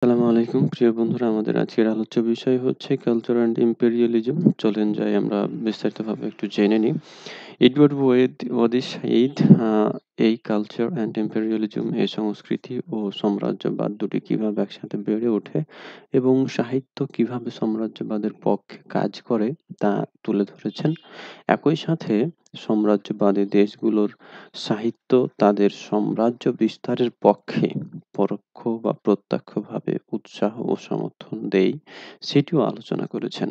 আসসালামু আলাইকুম প্রিয় বন্ধুরা, আমাদের আজকের আলোচ্য বিষয় হচ্ছে কালচার অ্যান্ড ইম্পেরিয়ালিজম। চলেন যাই আমরা বিস্তারিতভাবে একটু জেনে নিই। এডওয়ার্ড ওয়াদি সাইদ এই কালচার অ্যান্ড ইম্পেরিয়ালিজম, এই সংস্কৃতি ও সাম্রাজ্যবাদ দুটি কিভাবে একসাথে বেড়ে ওঠে এবং সাহিত্য কিভাবে সাম্রাজ্যবাদের পক্ষে কাজ করে তা তুলে ধরেছেন। একই সাথে সাম্রাজ্যবাদী দেশগুলোর সাহিত্য তাদের সাম্রাজ্য বিস্তারের পক্ষে পরোক্ষ বা প্রত্যক্ষভাবে উৎসাহ ও সমর্থন দেয়, সেটিও আলোচনা করেছেন।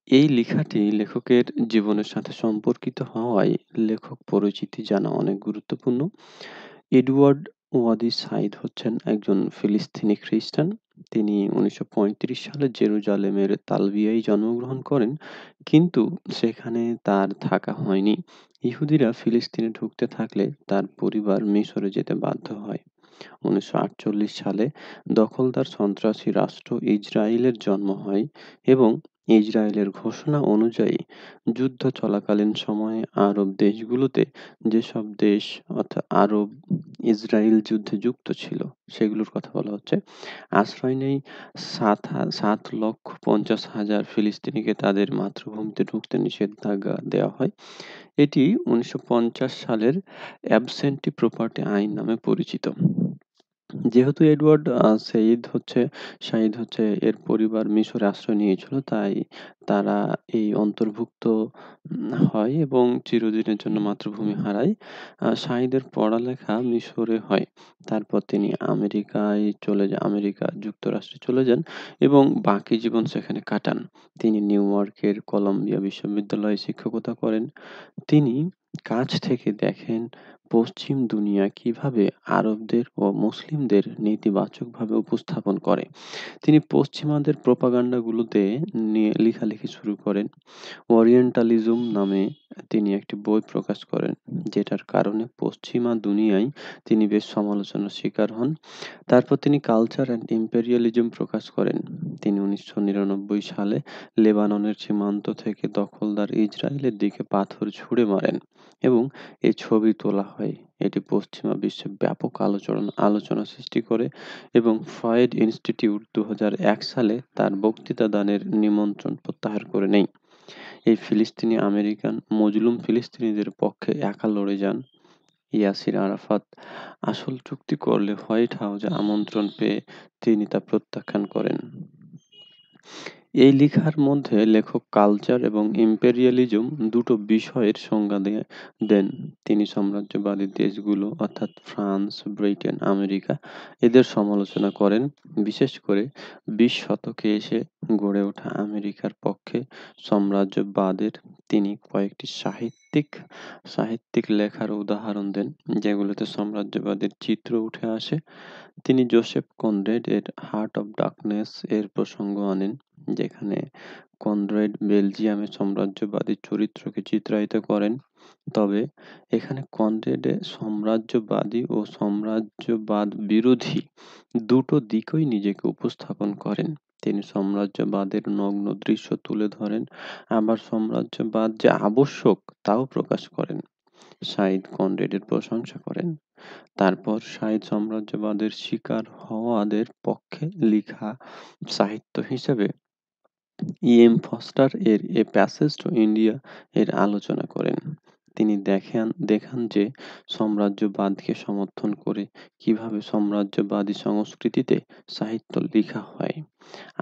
এই লেখাটি লেখকের জীবনের সাথে সম্পর্কিত হওয়ায় লেখক পরিচিতি জানা অনেক গুরুত্বপূর্ণ। এডওয়ার্ড ওয়াদি সাইদ হচ্ছেন একজন ফিলিস্তিনি খ্রিস্টান। তিনি 1935 সালে জেরুজালেমের তালবিয়ায় জন্মগ্রহণ করেন, কিন্তু সেখানে তার থাকা হয়নি। ইহুদিরা ফিলিস্তিনে ঢুকতে থাকলে তার পরিবার মিশরে যেতে বাধ্য হয়। 1948 সালে দখলদার সন্ত্রাসী রাষ্ট্র ইসরায়েলের জন্ম হয় এবং ইসরায়েলের ঘোষণা অনুযায়ী যুদ্ধ চলাকালীন সময়ে আরব দেশগুলোতে যেসব দেশ অর্থাৎ আরব ইসরায়েল যুদ্ধে যুক্ত ছিল সেগুলোর কথা বলা হচ্ছে, আশ্রয় নেই 7,50,000 ফিলিস্তিনিকে তাদের মাতৃভূমিতে ঢুকতে নিষেধাজ্ঞা দেওয়া হয়। এটি 1950 সালের অ্যাবসেন্টি প্রপার্টি আইন নামে পরিচিত। যেহেতু এডওয়ার্ড সাঈদ হচ্ছে এর পরিবার মিশরে আশ্রয় নিয়েছিল, তাই তারা এই অন্তর্ভুক্ত হয় এবং চিরদিনের জন্য মাতৃভূমি হারায়। সাঈদের পড়ালেখা মিশরে হয়। তারপর তিনি আমেরিকা যুক্তরাষ্ট্রে চলে যান এবং বাকি জীবন সেখানে কাটান। তিনি নিউ ইয়র্কের কলম্বিয়া বিশ্ববিদ্যালয়ে শিক্ষকতা করেন। তিনি কাছ থেকে দেখেন পশ্চিম দুনিয়া কিভাবে আরবদের ও মুসলিমদের নেতিবাচকভাবে উপস্থাপন করে। তিনি পশ্চিমাদের প্রোপাগান্ডাগুলোতে নিয়ে লেখালেখি শুরু করেন। ওরিয়েন্টালিজম নামে তিনি একটি বই প্রকাশ করেন, যেটার কারণে পশ্চিমা দুনিয়ায় তিনি বেশ সমালোচনার শিকার হন। তারপর তিনি কালচার অ্যান্ড ইম্পেরিয়ালিজম প্রকাশ করেন। তিনি 1999 সালে লেবাননের সীমান্ত থেকে দখলদার ইসরায়েলের দিকে পাথর ছুঁড়ে মারেন এবং এই ছবি তোলা হয়। এটি পশ্চিমা বিশ্বে ব্যাপক আলোচনা সৃষ্টি করে এবং ফ্রয়েড ইনস্টিটিউট 2001 সালে তার বক্তৃতা দানের নিমন্ত্রণ প্রত্যাহার করে নেয়। এই ফিলিস্তিনি আমেরিকান মজলুম ফিলিস্তিনিদের পক্ষে একা লড়ে যান। ইয়াসির আরাফাত আসল চুক্তি করলে হোয়াইট হাউসে আমন্ত্রণ পেয়ে তিনি তা প্রত্যাখ্যান করেন। এই লেখার মধ্যে লেখক কালচার এবং ইম্পেরিয়ালিজম দুটো বিষয়ের সংজ্ঞা দেন। তিনি সাম্রাজ্যবাদী দেশগুলো অর্থাৎ ফ্রান্স, ব্রিটেন, আমেরিকা এদের সমালোচনা করেন। বিশেষ করে 20 শতকে এসে গড়ে ওঠা আমেরিকার পক্ষে সাম্রাজ্যবাদের তিনি কয়েকটি সাহিত্যিক লেখার উদাহরণ দেন, যেগুলোতে সাম্রাজ্যবাদের চিত্র উঠে আসে। তিনি জোসেফ কনরেড এর হার্ট অফ ডার্কনেস এর প্রসঙ্গ আনেন, যেখানে কনরেড বেলজিয়ামে সাম্রাজ্যবাদী চরিত্রকে চিত্রায়িত করেন। তবে এখানে কনরেডে সাম্রাজ্যবাদী ও সাম্রাজ্যবাদ বিরোধী দুটো দিকই নিজেকে উপস্থাপন করেন। তিনি সাম্রাজ্যবাদের নগ্ন দৃশ্য তুলে ধরেন, আবার সাম্রাজ্যবাদ যে আবশ্যক তাও প্রকাশ করেন। সাইদ কনরেডের প্রশংসা করেন। তারপর সাইদ সাম্রাজ্যবাদের শিকার হওয়াদের পক্ষে লিখা সাহিত্য হিসেবে ফস্টার এর এ প্যাসেজ টু ইন্ডিয়া এর আলোচনা করেন। তিনি দেখান যে সাম্রাজ্যবাদকে সমর্থন করে কিভাবে সাম্রাজ্যবাদী সংস্কৃতিতে সাহিত্য লেখা হয়,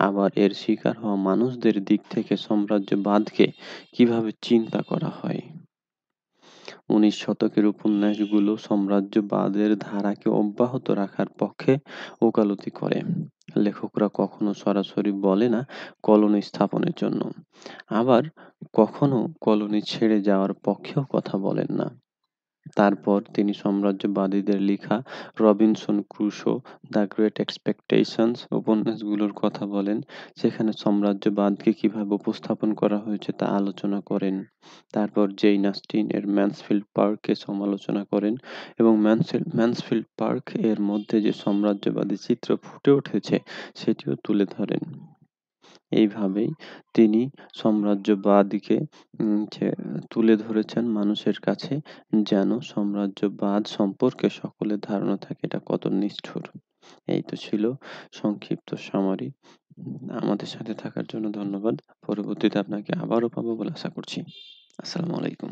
আবার এর শিকার হওয়া মানুষদের দিক থেকে সাম্রাজ্যবাদকে কিভাবে চিন্তা করা হয়। 19 শতকের উপন্যাসগুলো সাম্রাজ্যবাদের ধারাকে অব্যাহত রাখার পক্ষে ওকালতি করে। লেখকরা কখনো সরাসরি বলে না কলোনি স্থাপনের জন্য, আবার কখনো কলোনি ছেড়ে যাওয়ার পক্ষেও কথা বলেন না। তারপর তিনি সাম্রাজ্যবাদীদের লেখা Robinson Crusoe, the Great Expectations উপন্যাসগুলোর কথা বলেন, সেখানে সাম্রাজ্যবাদকে কিভাবে উপস্থাপন করা হয়েছে তা আলোচনা করেন। তারপর জেইন অস্টিন এর ম্যানসফিল্ড পার্কে সমালোচনা করেন এবং ম্যানসফিল্ড পার্ক এর মধ্যে যে সাম্রাজ্যবাদী চিত্র ফুটে উঠেছে সেটিও তুলে ধরেন। এইভাবেই তিনি সাম্রাজ্যবাদকে তুলে ধরেছেন মানুষের কাছে, যেন সাম্রাজ্যবাদ সম্পর্কে সকলের ধারণা থাকে এটা কত নিষ্ঠুর। এই তো ছিল সংক্ষিপ্ত সামারি। আমাদের সাথে থাকার জন্য ধন্যবাদ। পরবর্তীতে আপনাকে আবারও পাবো বলে আশা করছি। আসসালামু আলাইকুম।